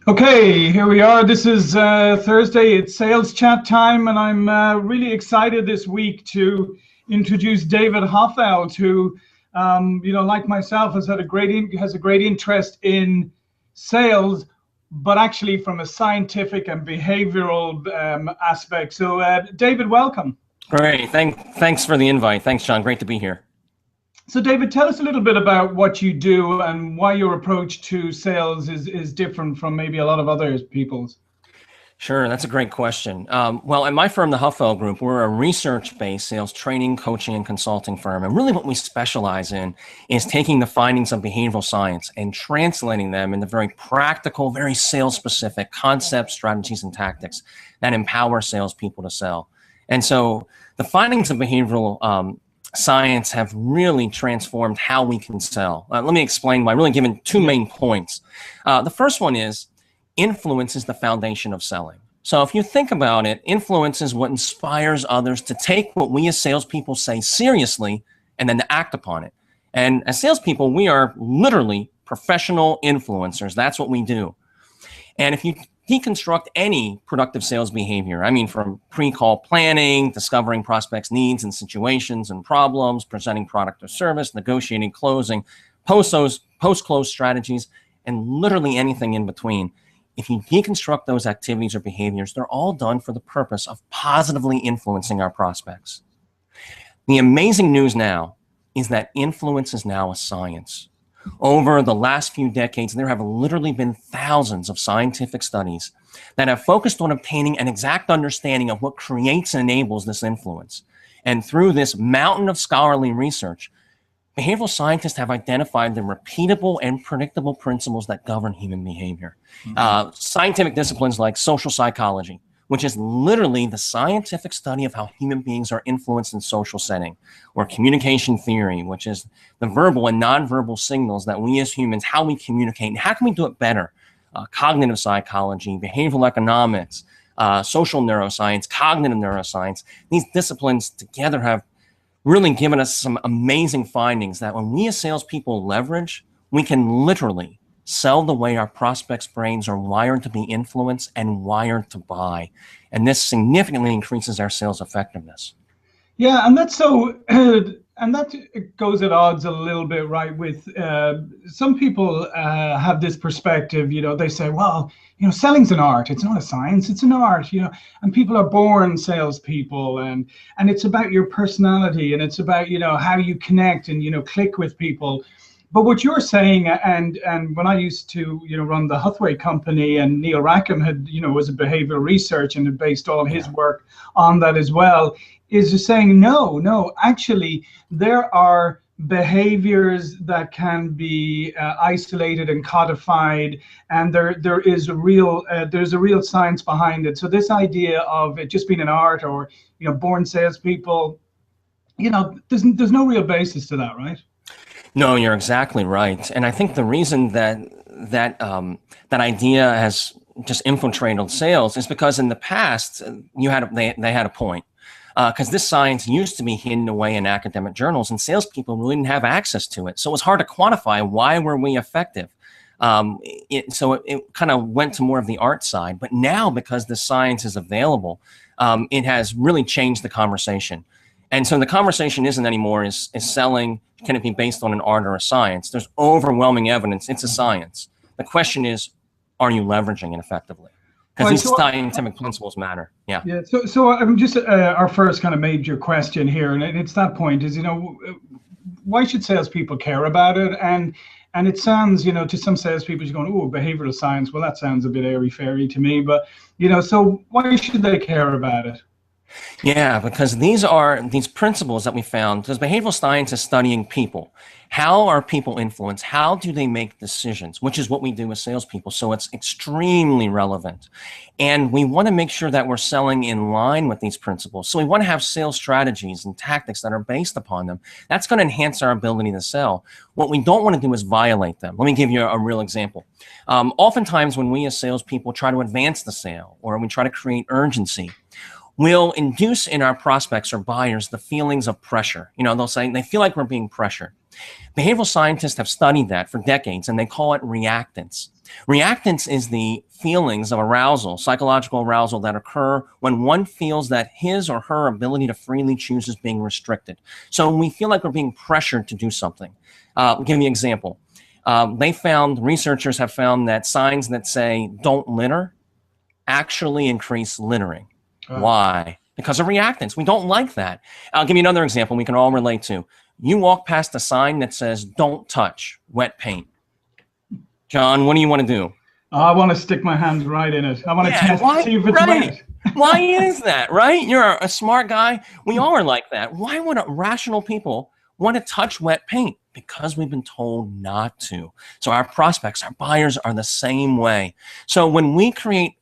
Okay, here we are. This is Thursday. It's sales chat time, and I'm really excited this week to introduce David Hoffeld, who, like myself, has a great interest in sales, but actually from a scientific and behavioral aspect. So, David, welcome. Great. Thanks for the invite. Thanks, John. Great to be here. So, David, tell us a little bit about what you do and why your approach to sales is different from maybe a lot of other people's. Sure, that's a great question. Well, at my firm, the Hoffeld Group, we're a research-based sales training, coaching, and consulting firm. And really what we specialize in is taking the findings of behavioral science and translating them into very practical, very sales-specific concepts, strategies, and tactics that empower salespeople to sell. And so the findings of behavioral science have really transformed how we can sell. Let me explain by really giving two main points. The first one is influence is the foundation of selling. So if you think about it, influence is what inspires others to take what we as salespeople say seriously and then to act upon it. And as salespeople, we are literally professional influencers. That's what we do. And if you deconstruct any productive sales behavior, I mean, from pre-call planning, discovering prospects' needs and situations and problems, presenting product or service, negotiating, closing, post-close strategies, and literally anything in between. If you deconstruct those activities or behaviors, they're all done for the purpose of positively influencing our prospects. The amazing news now is that influence is now a science. Over the last few decades, there have literally been thousands of scientific studies that have focused on obtaining an exact understanding of what creates and enables this influence. And through this mountain of scholarly research, behavioral scientists have identified the repeatable and predictable principles that govern human behavior. Scientific disciplines like social psychology, which is literally the scientific study of how human beings are influenced in social setting, or communication theory, which is the verbal and nonverbal signals that we as humans, how we communicate, and how can we do it better? Cognitive psychology, behavioral economics, social neuroscience, cognitive neuroscience. These disciplines together have really given us some amazing findings that when we as salespeople leverage, we can literally sell the way our prospects' brains are wired to be influenced and wired to buy. And this significantly increases our sales effectiveness. Yeah, and that's so, and that goes at odds a little bit, right? With some people have this perspective, they say, well, selling's an art. It's not a science, it's an art, and people are born salespeople, and it's about your personality, and it's about, how you connect and, click with people. But what you're saying, and when I used to, run the Hathaway company, and Neil Rackham had, was a behavioral research and had based all his work on that as well, is just saying, no, actually, there are behaviors that can be isolated and codified, and there's a real science behind it. So this idea of it just being an art, or born salespeople, there's no real basis to that, right? No, you're exactly right. And I think the reason that idea has just infiltrated sales is because in the past they had a point. Because this science used to be hidden away in academic journals, and salespeople really didn't have access to it. So it was hard to quantify why were we effective. So it kind of went to more of the art side. But now, because the science is available, it has really changed the conversation. And so the conversation isn't anymore is selling, can it be based on an art or a science? There's overwhelming evidence it's a science. The question is, are you leveraging it effectively? Because these scientific principles matter. Yeah. So I'm just our first kind of major question here, and it's that point is, why should salespeople care about it? And it sounds, to some salespeople, you're going, oh, behavioral science. Well, that sounds a bit airy-fairy to me, but so why should they care about it? Yeah, because these principles that we found, because behavioral science is studying people. How are people influenced? How do they make decisions? Which is what we do as salespeople. So it's extremely relevant. And we want to make sure that we're selling in line with these principles. So we want to have sales strategies and tactics that are based upon them. That's going to enhance our ability to sell. What we don't want to do is violate them. Let me give you a real example. Oftentimes when we as salespeople try to advance the sale, or we try to create urgency, we'll induce in our prospects or buyers the feelings of pressure. They'll say they feel like we're being pressured. Behavioral scientists have studied that for decades, and they call it reactance. Reactance is the feelings of arousal, psychological arousal, that occur when one feels that his or her ability to freely choose is being restricted. So when we feel like we're being pressured to do something. I'll give you an example. Researchers have found that signs that say "don't litter" actually increase littering. Why? Because of reactance. We don't like that. I'll give you another example we can all relate to. You walk past a sign that says "don't touch wet paint." John, what do you want to do? I want to stick my hand right in it. I want to test to see if it's wet. Why is that, right? You're a smart guy. We all are like that. Why would rational people want to touch wet paint? Because we've been told not to. So our prospects, our buyers are the same way. So when we create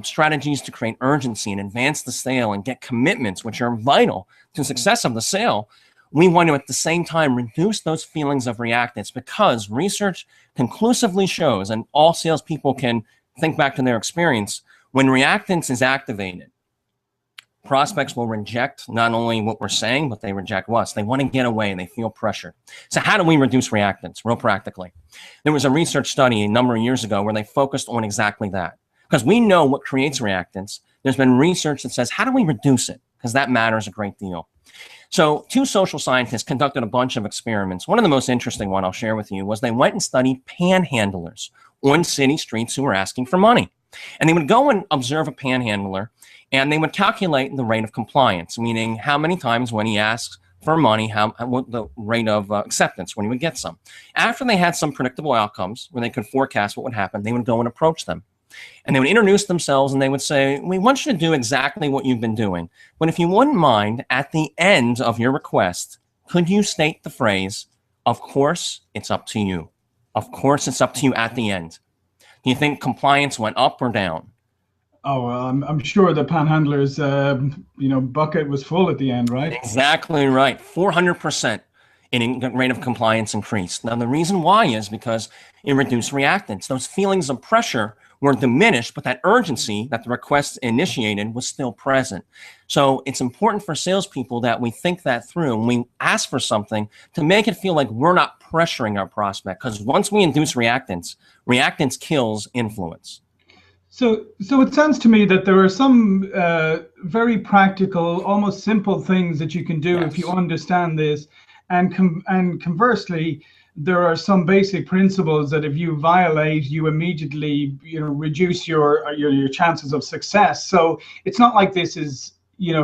strategies to create urgency and advance the sale and get commitments, which are vital to the success of the sale, we want to at the same time reduce those feelings of reactance, because research conclusively shows, and all salespeople can think back to their experience, when reactance is activated, prospects will reject not only what we're saying, but they reject us. They want to get away and they feel pressured. So how do we reduce reactance real practically? There was a research study a number of years ago where they focused on exactly that. Because we know what creates reactance. There's been research that says, how do we reduce it? Because that matters a great deal. So 2 social scientists conducted a bunch of experiments. One of the most interesting one I'll share with you was they went and studied panhandlers on city streets who were asking for money. And they would go and observe a panhandler, and they would calculate the rate of compliance, meaning how many times when he asks for money, what the rate of acceptance when he would get some. After they had some predictable outcomes where they could forecast what would happen, they would go and approach them. And they would introduce themselves and they would say, "We want you to do exactly what you've been doing. But if you wouldn't mind, at the end of your request, could you state the phrase, 'Of course, it's up to you.' Of course, it's up to you," at the end. Do you think compliance went up or down? Oh, I'm sure the panhandler's bucket was full at the end, right? Exactly right. 400% in rate of compliance increased. Now, the reason why is because it reduced reactance. Those feelings of pressure were diminished, but that urgency that the request initiated was still present. So it's important for salespeople that we think that through when we ask for something, to make it feel like we're not pressuring our prospect. Because once we induce reactance, reactance kills influence. So it sounds to me that there are some very practical, almost simple things that you can do if you understand this. And conversely, there are some basic principles that if you violate, you immediately reduce your chances of success. So it's not like this is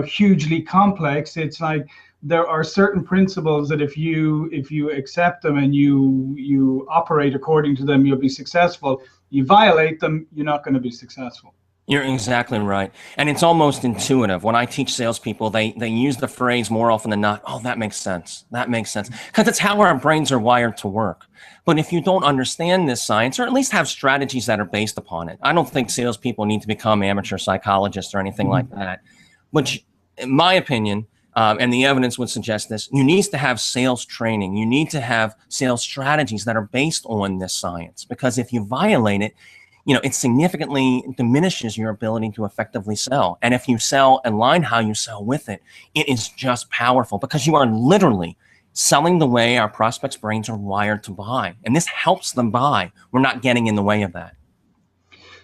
hugely complex. It's like there are certain principles that if you accept them and you operate according to them, you'll be successful. You violate them, you're not going to be successful. You're exactly right. And it's almost intuitive. When I teach salespeople, they use the phrase more often than not, "Oh, that makes sense. That makes sense." Because it's how our brains are wired to work. But if you don't understand this science, or at least have strategies that are based upon it, I don't think salespeople need to become amateur psychologists or anything like that. But in my opinion, and the evidence would suggest this, you need to have sales training. You need to have sales strategies that are based on this science. Because if you violate it, it significantly diminishes your ability to effectively sell. And if you sell and align how you sell with it, it is just powerful, because you are literally selling the way our prospects' brains are wired to buy. And this helps them buy. We're not getting in the way of that.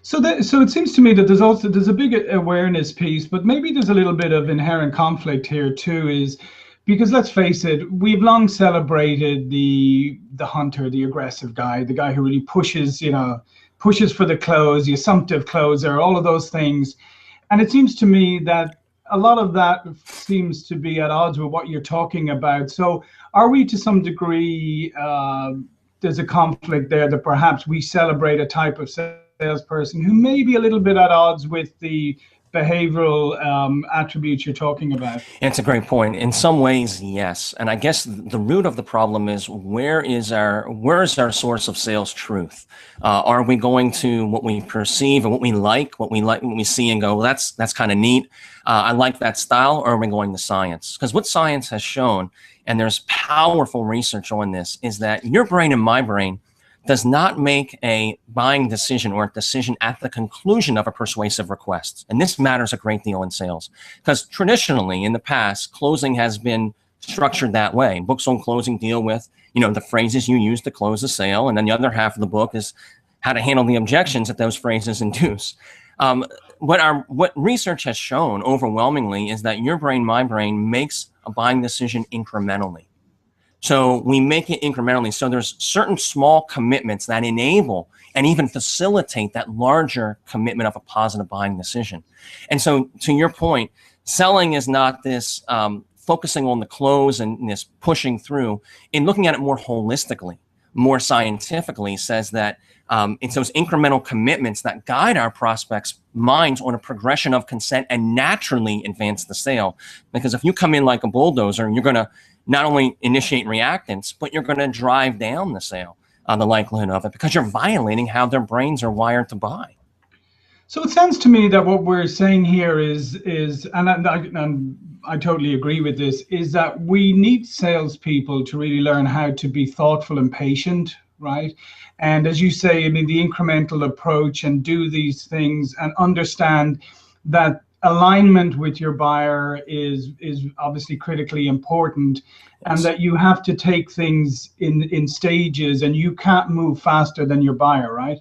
So it seems to me that there's a big awareness piece, but maybe there's a little bit of inherent conflict here too, is because let's face it, we've long celebrated the hunter, the aggressive guy, the guy who really pushes for the close, the assumptive closer, all of those things. And it seems to me that a lot of that seems to be at odds with what you're talking about. So are we to some degree, there's a conflict there that perhaps we celebrate a type of salesperson who may be a little bit at odds with the behavioral attributes you're talking about? It's a great point. In some ways, yes. And I guess the root of the problem is where is our source of sales truth? Are we going to what we perceive and what we see and go, well, that's kind of neat. I like that style. Or are we going to science? Because what science has shown, and there's powerful research on this, is that your brain and my brain does not make a buying decision or a decision at the conclusion of a persuasive request. And this matters a great deal in sales, because traditionally in the past, closing has been structured that way. Books on closing deal with, the phrases you use to close the sale. And then the other half of the book is how to handle the objections that those phrases induce. What research has shown overwhelmingly is that your brain, my brain, makes a buying decision incrementally. So we make it incrementally. So there's certain small commitments that enable and even facilitate that larger commitment of a positive buying decision. And so to your point, selling is not this focusing on the close and this pushing through. In looking at it more holistically, more scientifically, says that it's those incremental commitments that guide our prospects' minds on a progression of consent and naturally advance the sale. Because if you come in like a bulldozer, you're going to not only initiate reactance, but you're going to drive down the sale, the likelihood of it, because you're violating how their brains are wired to buy. So it sounds to me that what we're saying here is and I totally agree with this, is that we need salespeople to really learn how to be thoughtful and patient, right? And as you say, I mean, the incremental approach and do these things and understand that alignment with your buyer is obviously critically important, and that you have to take things in stages and you can't move faster than your buyer, right?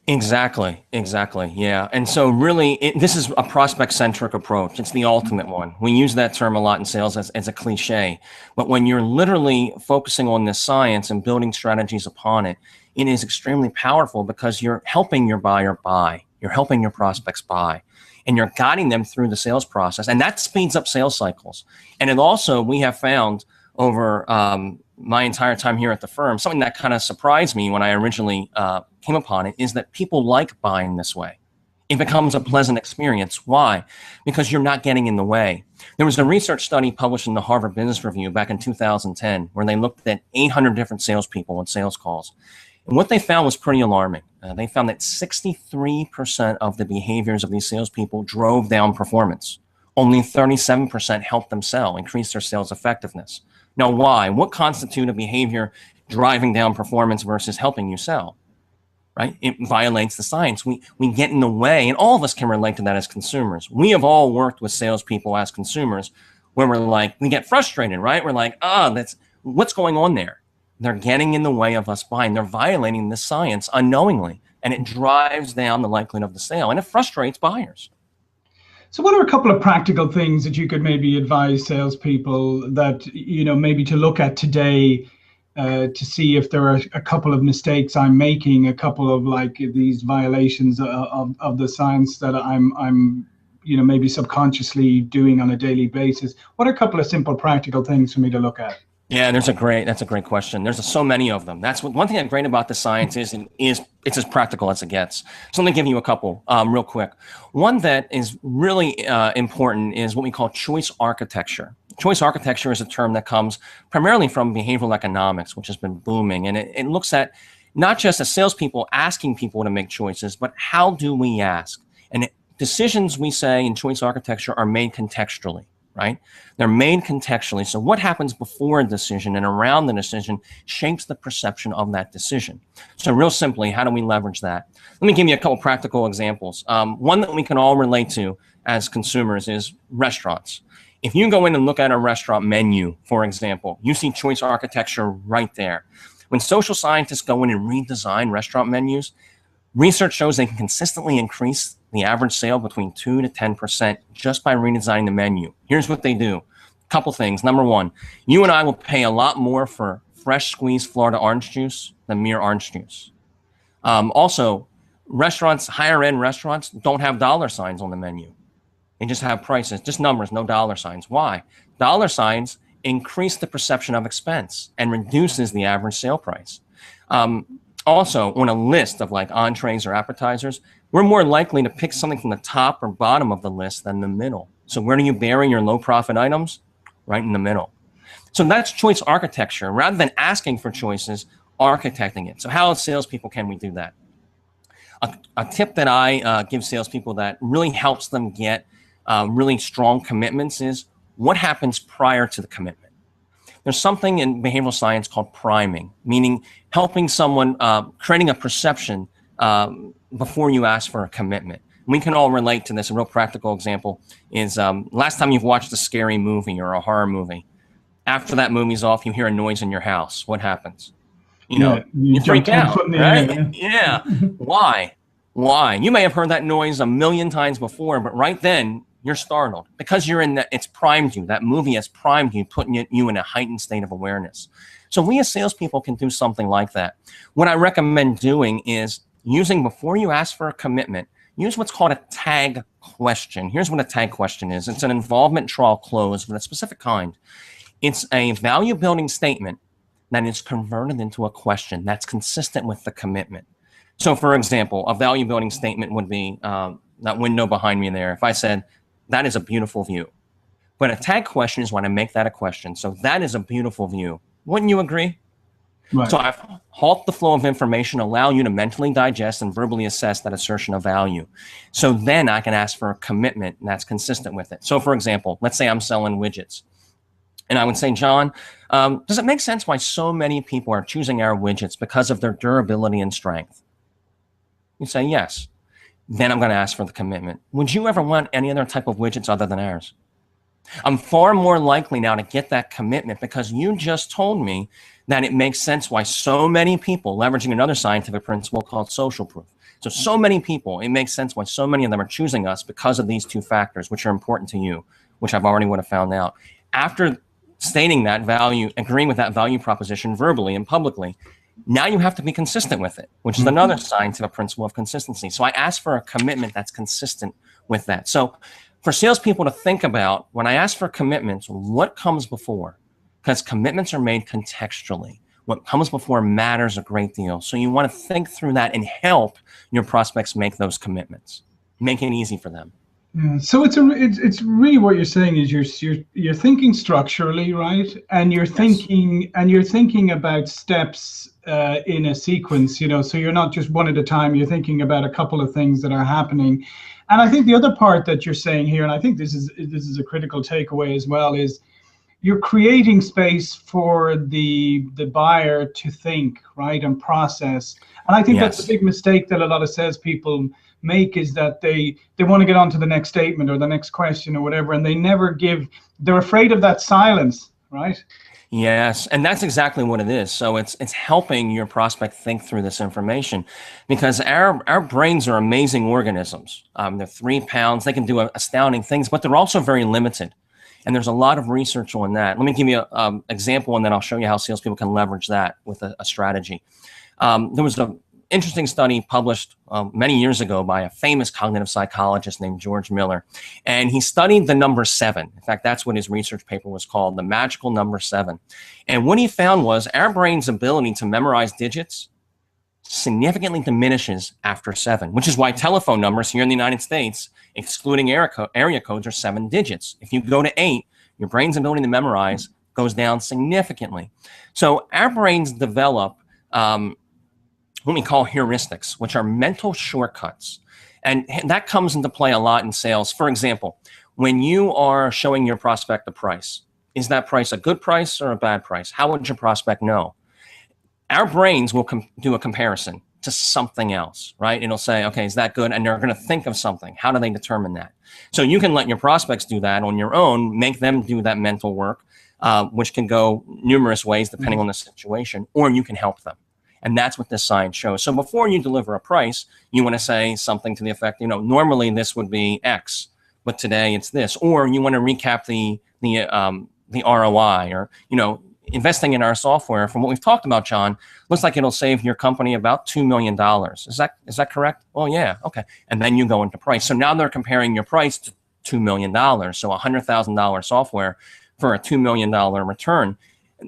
Exactly. Yeah. And so really, this is a prospect-centric approach. It's the ultimate one. We use that term a lot in sales as a cliche. But when you're literally focusing on this science and building strategies upon it, it is extremely powerful because you're helping your buyer buy. You're helping your prospects buy. And you're guiding them through the sales process. And that speeds up sales cycles. And it also, we have found over my entire time here at the firm, something that kind of surprised me when I originally came upon it, is that people like buying this way. It becomes a pleasant experience. Why? Because you're not getting in the way. There was a research study published in the Harvard Business Review back in 2010 where they looked at 800 different salespeople and sales calls. And what they found was pretty alarming. They found that 63% of the behaviors of these salespeople drove down performance. Only 37% helped them sell, increase their sales effectiveness. Now, why? What constitutes a behavior driving down performance versus helping you sell? Right? It violates the science. We get in the way, and all of us can relate to that as consumers. We have all worked with salespeople as consumers where we get frustrated, right? We're like, what's going on there? They're getting in the way of us buying. They're violating the science unknowingly, and it drives down the likelihood of the sale, and it frustrates buyers. So what are a couple of practical things that you could maybe advise salespeople that, maybe to look at today to see if there are a couple of mistakes I'm making, a couple of these violations of the science that I'm maybe subconsciously doing on a daily basis? What are a couple of simple practical things for me to look at? Yeah, that's a great question. There's so many of them. That's one thing that's great about the science is it's as practical as it gets. So let me give you a couple real quick. One that is really important is what we call choice architecture. Choice architecture is a term that comes primarily from behavioral economics, which has been booming. And it looks at not just as salespeople asking people to make choices, but how do we ask? And decisions, we say, in choice architecture are made contextually. Right? They're made contextually. So what happens before a decision and around the decision shapes the perception of that decision. So real simply, how do we leverage that? Let me give you a couple practical examples. One that we can all relate to as consumers is restaurants. If you go in and look at a restaurant menu, for example, you see choice architecture right there. When social scientists go in and redesign restaurant menus, research shows they can consistently increase the average sale between 2 to 10% just by redesigning the menu. Here's what they do. A couple things. Number one, you and I will pay a lot more for fresh squeezed Florida orange juice than mere orange juice. Also, higher end restaurants don't have dollar signs on the menu. They just have prices, just numbers, no dollar signs. Why? Dollar signs increase the perception of expense and reduces the average sale price. Also, on a list of entrees or appetizers, we're more likely to pick something from the top or bottom of the list than the middle. So where do you bury your low profit items? Right in the middle. So that's choice architecture. Rather than asking for choices, architecting it. So how as salespeople can we do that? A tip that I give salespeople that really helps them get really strong commitments is what happens prior to the commitment. There's something in behavioral science called priming, meaning helping someone, creating a perception before you ask for a commitment. We can all relate to this. A real practical example is last time you've watched a scary movie or a horror movie. After that movie's off, you hear a noise in your house. What happens? You Yeah, know, you you jump freak 10 out, foot in the right? air. Yeah. Why? Why? You may have heard that noise a million times before, but right then you're startled because you're in that. It's primed you. That movie has primed you, putting you in a heightened state of awareness. So we as salespeople can do something like that. What I recommend doing is using, before you ask for a commitment, use what's called a tag question. Here's what a tag question is. It's an involvement trial close of a specific kind. It's a value building statement that is converted into a question that's consistent with the commitment. So for example, a value building statement would be that window behind me there. If I said, that is a beautiful view. But a tag question is when I make that a question. So that is a beautiful view. Wouldn't you agree? Right. So I halt the flow of information, allow you to mentally digest and verbally assess that assertion of value. So then I can ask for a commitment that's consistent with it. So for example, let's say I'm selling widgets. And I would say, John, does it make sense why so many people are choosing our widgets because of their durability and strength? You say, yes. Then I'm going to ask for the commitment. Would you ever want any other type of widgets other than ours? I'm far more likely now to get that commitment because you just told me that it makes sense why so many people, leveraging another scientific principle called social proof. So many people, it makes sense why so many of them are choosing us because of these two factors, which are important to you, which I've already would have found out. After stating that value, agreeing with that value proposition verbally and publicly, now you have to be consistent with it, which is another scientific principle of consistency. So I ask for a commitment that's consistent with that. So for salespeople to think about, when I ask for commitments, what comes before? Because commitments are made contextually. What comes before matters a great deal. So you want to think through that and help your prospects make those commitments. Make it easy for them. Yeah, so it's really what you're saying is you're thinking structurally, right? And you're thinking about steps in a sequence, you know. So you're not just one at a time. You're thinking about a couple of things that are happening. And I think the other part that you're saying here, and I think this is a critical takeaway as well, is you're creating space for the buyer to think, right, and process. And I think that's a big mistake that a lot of salespeople make, is that they want to get on to the next statement or the next question or whatever, and they're afraid of that silence, right? Yes, and that's exactly what it is. So it's helping your prospect think through this information, because our brains are amazing organisms. They're 3 pounds. They can do astounding things, but they're also very limited. And there's a lot of research on that. Let me give you an example, and then I'll show you how salespeople can leverage that with a strategy. There was an interesting study published many years ago by a famous cognitive psychologist named George Miller. And he studied the number 7. In fact, that's what his research paper was called, the magical number 7. And what he found was our brain's ability to memorize digits significantly diminishes after 7, which is why telephone numbers here in the United States, excluding area codes, are 7 digits. If you go to 8, your brain's ability to memorize goes down significantly. So our brains develop what we call heuristics, which are mental shortcuts. And that comes into play a lot in sales. For example, when you are showing your prospect a price, is that price a good price or a bad price? How would your prospect know? Our brains will do a comparison to something else, right? It'll say, okay, is that good? And they're going to think of something. How do they determine that? So you can let your prospects do that on your own, make them do that mental work, which can go numerous ways depending on the situation, or you can help them. And that's what this science shows. So before you deliver a price, you want to say something to the effect, you know, normally this would be X, but today it's this. Or you want to recap the ROI, or, you know, investing in our software, from what we've talked about, John, looks like it'll save your company about $2 million. Is that correct? Well, yeah, okay. And then you go into price. So now they're comparing your price to $2 million. So $100,000 software for a $2 million return.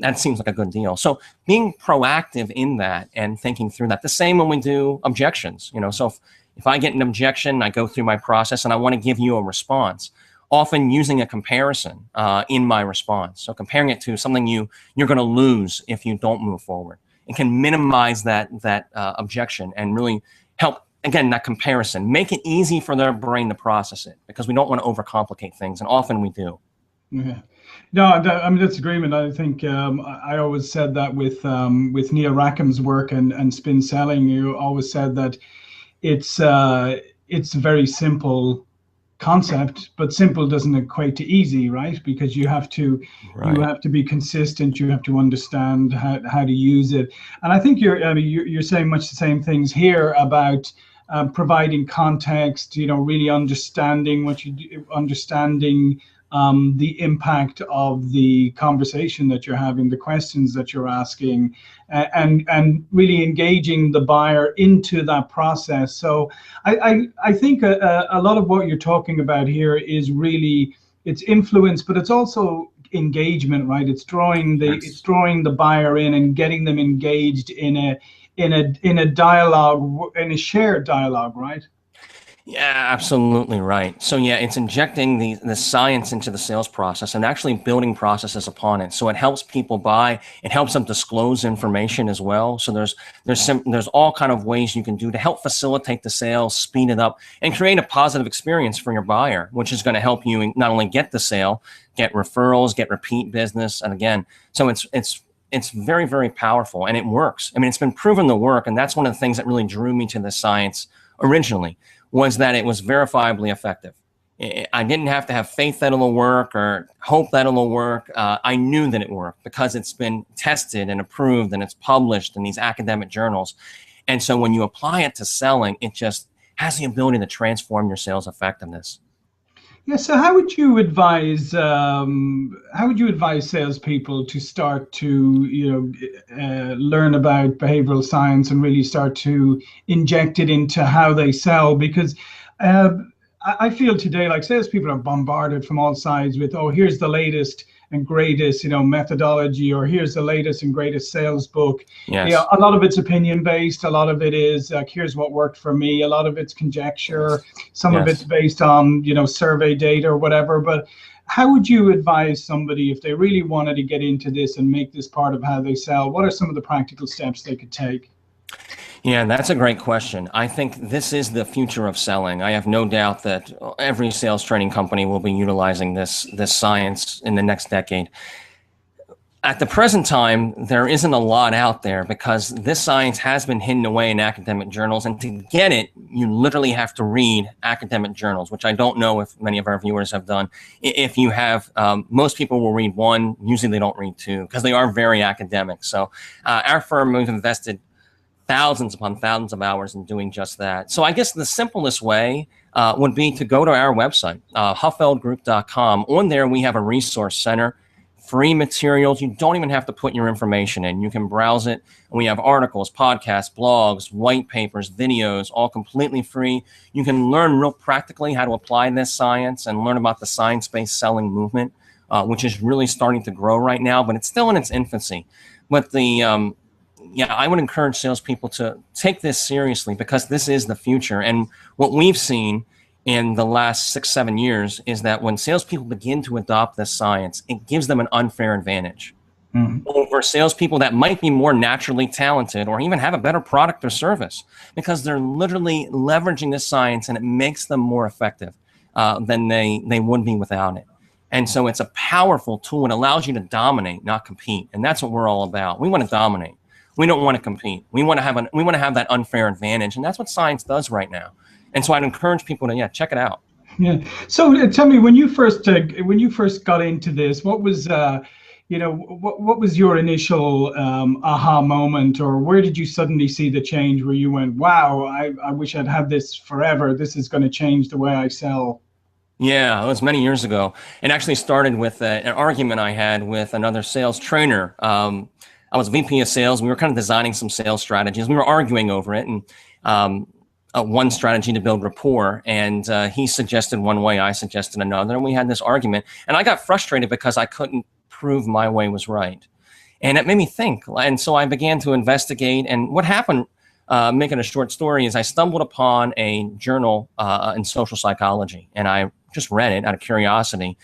That seems like a good deal. So being proactive in that and thinking through that. The same when we do objections. You know, so if I get an objection, I go through my process and I want to give you a response, often using a comparison in my response. So comparing it to something you're going to lose if you don't move forward. It can minimize that objection and really help, again, that comparison. Make it easy for their brain to process it, because we don't want to overcomplicate things, and often we do. Yeah. No, I mean, that's agreement. I think I always said that with Neil Rackham's work and spin selling. You always said that it's very simple concept, but simple doesn't equate to easy, right? Because you have to be consistent. You have to understand how to use it. And I think you're saying much the same things here about providing context. Really understanding what you do, understanding the impact of the conversation that you're having, the questions that you're asking, and really engaging the buyer into that process. So I think a lot of what you're talking about here is really, it's influence, but it's also engagement, right? It's drawing the buyer in and getting them engaged in a dialogue, in a shared dialogue, right? Yeah, absolutely right. So yeah, it's injecting the science into the sales process and actually building processes upon it. So it helps people buy. It helps them disclose information as well. So there's all kind of ways you can do to help facilitate the sale, speed it up, and create a positive experience for your buyer, which is going to help you not only get the sale, get referrals, get repeat business, and again, so it's very, very powerful, and it works. I mean, it's been proven to work, and that's one of the things that really drew me to the science originally, was that it was verifiably effective. I didn't have to have faith that it'll work or hope that it'll work. I knew that it worked because it's been tested and approved and it's published in these academic journals. And so when you apply it to selling, it just has the ability to transform your sales effectiveness. Yeah. So how would you advise salespeople to start to learn about behavioral science and really start to inject it into how they sell? Because I feel today like salespeople are bombarded from all sides with, oh, here's the latest and greatest methodology, or here's the latest and greatest sales book. Yes. A lot of it's opinion based, a lot of it is like, here's what worked for me, a lot of it's conjecture, some of it's based on survey data or whatever. But how would you advise somebody, if they really wanted to get into this and make this part of how they sell, what are some of the practical steps they could take? Yeah, that's a great question. I think this is the future of selling. I have no doubt that every sales training company will be utilizing this science in the next decade. At the present time, there isn't a lot out there because this science has been hidden away in academic journals. And to get it, you literally have to read academic journals, which I don't know if many of our viewers have done. If you have, most people will read one. Usually they don't read two because they are very academic. So our firm, we've invested thousands upon thousands of hours in doing just that. So I guess the simplest way would be to go to our website, hoffeldgroup.com. On there, we have a resource center, free materials. You don't even have to put your information in. You can browse it. We have articles, podcasts, blogs, white papers, videos, all completely free. You can learn real practically how to apply this science and learn about the science-based selling movement, which is really starting to grow right now, but it's still in its infancy. But I would encourage salespeople to take this seriously because this is the future. And what we've seen in the last 6-7 years is that when salespeople begin to adopt this science, it gives them an unfair advantage over salespeople that might be more naturally talented or even have a better product or service, because they're literally leveraging this science and it makes them more effective than they would be without it. And so it's a powerful tool. It allows you to dominate, not compete. And that's what we're all about. We want to dominate. We don't want to compete. We want to have that unfair advantage, and that's what science does right now. And so I'd encourage people to check it out. Yeah. So tell me, when you first got into this, what was what was your initial aha moment, or where did you suddenly see the change where you went, wow, I wish I'd had this forever. This is going to change the way I sell. Yeah, it was many years ago. It actually started with an argument I had with another sales trainer. I was VP of sales. We were kind of designing some sales strategies. We were arguing over it, and one strategy to build rapport. And he suggested one way, I suggested another, and we had this argument. And I got frustrated because I couldn't prove my way was right. And it made me think. And so I began to investigate. And what happened, making a short story, is I stumbled upon a journal in social psychology, and I just read it out of curiosity.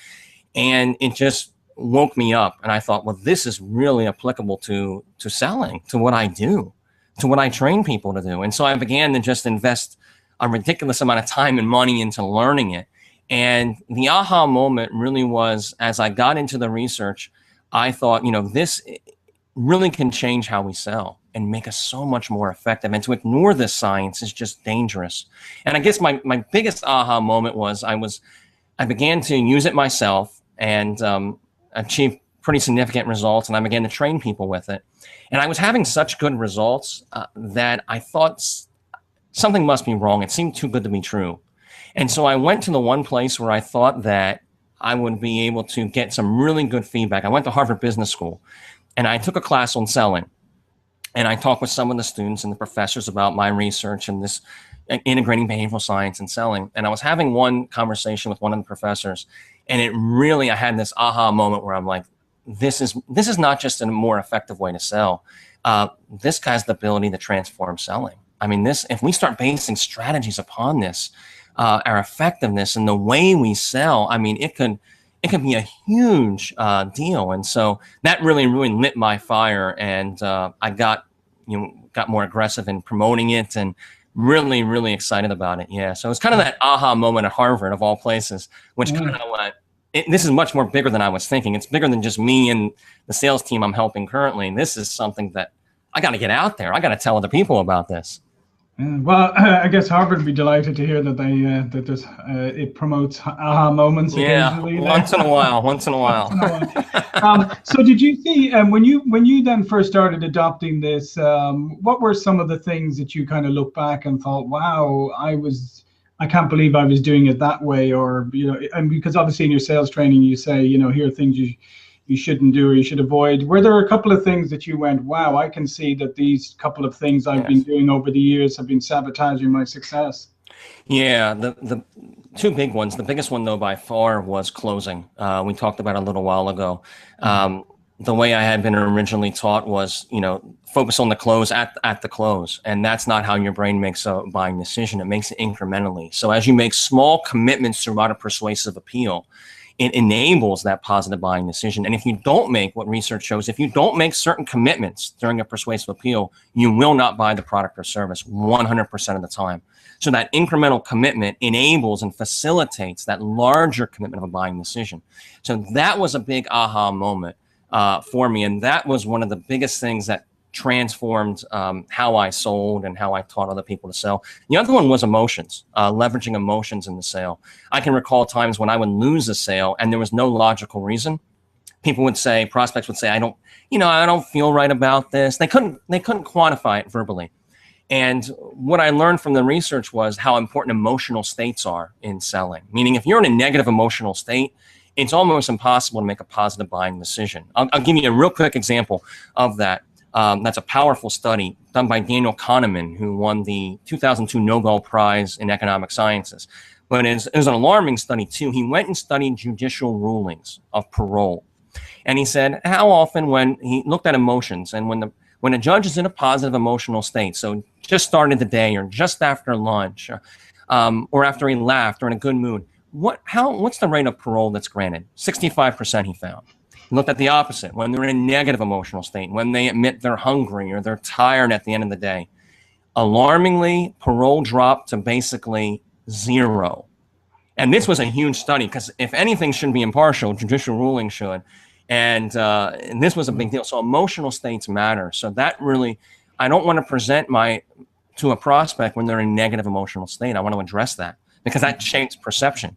And it just woke me up, and I thought, well, this is really applicable to selling, to what I do, to what I train people to do. And so I began to just invest a ridiculous amount of time and money into learning it. And the aha moment really was, as I got into the research, I thought, this really can change how we sell. and make us so much more effective. And to ignore this science is just dangerous. And I guess my biggest aha moment was I began to use it myself and achieve pretty significant results, and I began to train people with it. And I was having such good results that I thought something must be wrong. It seemed too good to be true. And so I went to the one place where I thought that I would be able to get some really good feedback. I went to Harvard Business School, and I took a class on selling. And I talked with some of the students and the professors about my research and this integrating behavioral science and selling. And I was having one conversation with one of the professors, and I had this aha moment where I'm like, this is not just a more effective way to sell. This has the ability to transform selling. I mean, if we start basing strategies upon this, our effectiveness and the way we sell, I mean, it could be a huge deal. And so that really lit my fire, and I got more aggressive in promoting it and really excited about it. Yeah. So it's kind of that aha moment at Harvard of all places, which kind of went, this is much more bigger than I was thinking. It's bigger than just me and the sales team I'm helping currently. And this is something that I got to get out there. I got to tell other people about this. Well, I guess Harvard would be delighted to hear that it promotes aha moments occasionally. Once in a while. So did you see when you then first started adopting this? What were some of the things that you kind of look back and thought, wow, I can't believe I was doing it that way, or and because obviously in your sales training you say here are things you shouldn't do or you should avoid. Were there a couple of things that you went, wow, I can see that these couple of things I've been doing over the years have been sabotaging my success? Yeah, the two big ones. The biggest one, though, by far was closing. We talked about it a little while ago. The way I had been originally taught was, focus on the close at the close. And that's not how your brain makes a buying decision. It makes it incrementally. So as you make small commitments throughout a persuasive appeal, it enables that positive buying decision. And if you don't make, what research shows, if you don't make certain commitments during a persuasive appeal, you will not buy the product or service 100% of the time. So that incremental commitment enables and facilitates that larger commitment of a buying decision. So that was a big aha moment for me. And that was one of the biggest things that transformed how I sold and how I taught other people to sell. The other one was emotions, leveraging emotions in the sale. I can recall times when I would lose a sale and there was no logical reason. Prospects would say, I don't feel right about this. They couldn't quantify it verbally. And what I learned from the research was how important emotional states are in selling. Meaning if you're in a negative emotional state, it's almost impossible to make a positive buying decision. I'll give you a real quick example of that. That's a powerful study done by Daniel Kahneman, who won the 2002 Nobel Prize in Economic Sciences. But it was an alarming study, too. He went and studied judicial rulings of parole. And he said how often, when he looked at emotions, and when a judge is in a positive emotional state, so just started the day or just after lunch, or after he laughed or in a good mood, what's the rate of parole that's granted? 65%, he found. He looked at the opposite, when they're in a negative emotional state, when they admit they're hungry or they're tired at the end of the day. Alarmingly, parole dropped to basically 0. And this was a huge study because if anything should be impartial, judicial ruling should. And this was a big deal. So emotional states matter. So that really, I don't want to present to a prospect when they're in a negative emotional state. I want to address that because that shapes perception.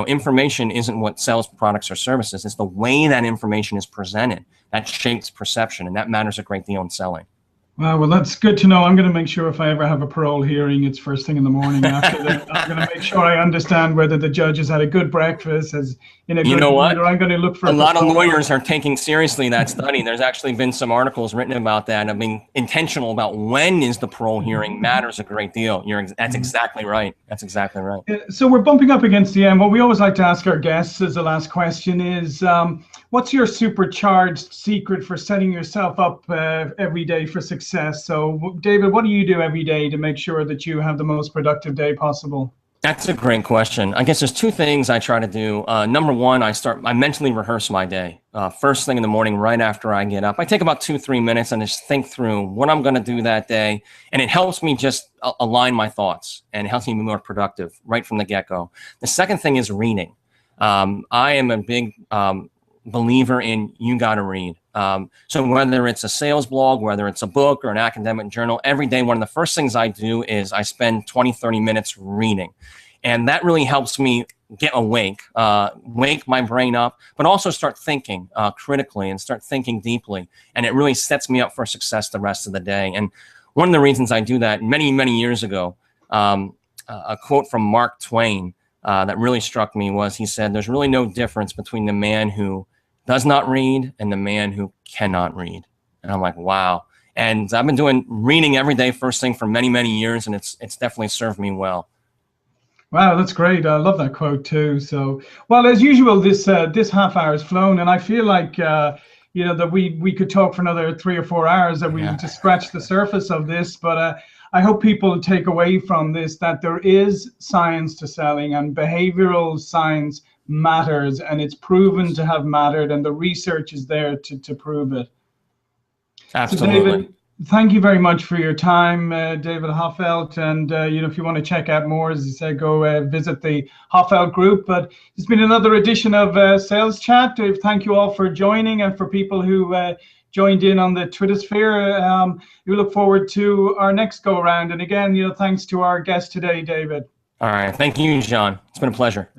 Information isn't what sells products or services. It's the way that information is presented that shapes perception, and that matters a great deal in selling. Well, that's good to know. I'm going to make sure if I ever have a parole hearing, it's first thing in the morning after that. I'm going to make sure I understand whether the judge has had a good breakfast, has in a good mood, or I'm going to look for a lot of lawyers are taking seriously that study. There's actually been some articles written about that. I mean, intentional about when is the parole hearing matters a great deal. That's exactly right. That's exactly right. So we're bumping up against the end. What we always like to ask our guests as the last question is, what's your supercharged secret for setting yourself up every day for success? So, David, what do you do every day to make sure that you have the most productive day possible? That's a great question. I guess there's two things I try to do. Number one, I mentally rehearse my day. First thing in the morning, right after I get up, I take about 2-3 minutes and just think through what I'm going to do that day. And it helps me just align my thoughts and it helps me be more productive right from the get-go. The second thing is reading. I am a big believer in you got to read. So whether it's a sales blog, whether it's a book or an academic journal, every day, one of the first things I do is I spend 20, 30 minutes reading. And that really helps me get awake, wake my brain up, but also start thinking critically and start thinking deeply. And it really sets me up for success the rest of the day. And one of the reasons I do that, many, many years ago, a quote from Mark Twain that really struck me was, he said, "There's really no difference between the man who does not read and the man who cannot read." And I'm like, wow. And I've been doing reading every day first thing for many, many years, and it's definitely served me well. Wow, that's great. I love that quote too. So, well, as usual, this half hour has flown, and I feel like you know, that we could talk for another 3 or 4 hours, that we just scratch the surface of this. But I hope people take away from this that there is science to selling, and behavioral science matters, and it's proven to have mattered, and the research is there to prove it. Absolutely. So David, thank you very much for your time, David Hoffeld. And you know, if you want to check out more, as you said, go visit the Hoffeld group. But it's been another edition of Sales Chat. Thank you all for joining, and for people who joined in on the Twitter sphere. We look forward to our next go around. And again, you know, thanks to our guest today, David. All right. Thank you, John. It's been a pleasure.